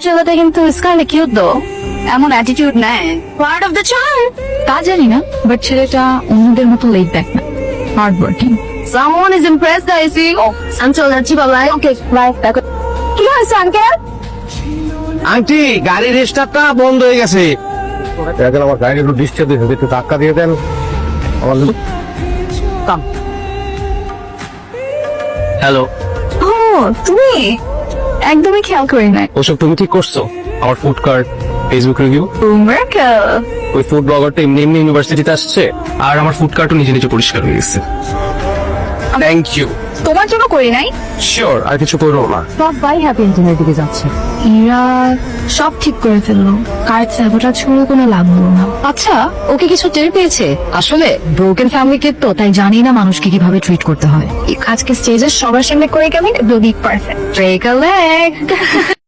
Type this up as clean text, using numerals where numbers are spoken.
ছেলেটা কিন্তু স্কাইলে কিউট দো, এমন অ্যাটিটিউড নেয়, পার্ট অফ দ্য চার্ম। তা জানি না, বাট ছেলেটা অন্যদের মতো লেট ব্যাক না, hard working. Someone is impressed, I see. আমি চলে যাচ্ছি বাবা। Okay bye. কি হয়েছে আঙ্কেল? আন্টি গাড়ির স্টার্টটা বন্ধ হয়ে গেছে। এখন আমার গাড়ি একটু ডিস্টার্ব দিয়েছে, একটু ধাক্কা দিয়ে দেন। হ্যালো, ও তুমি, একদমই খেয়াল করি না। ওসব তুমি ঠিক করছো? আমার ফুড কার্ট, ফেসবুক রিভিউ, ওই ফুড ব্লগারটা এমনি এমনি ইউনিভার্সিটিতে আসছে, আর আমার ফুড কার্টও নিজে নিজে পরিষ্কার হয়ে গেছে। Thank you. তোমার জন্য করি নাই। শিওর, আর কিছু করবো না। সব বাই হ্যাপি এন্ডিং এর দিকে যাচ্ছে। এরা সব ঠিক করে ফেললো, কার্ড স্যাবোটা ছুঁড়ে কোনো লাভ হলো না। আচ্ছা, ওকে কিছু টের পেয়েছে? আসলে ব্রোকেন ফ্যামিলিকে তো তাই জানি না মানুষকে কিভাবে ট্রিট করতে হয়। আজকে স্টেজে সবার সামনে করে গেলেন, will be perfect. Break a leg.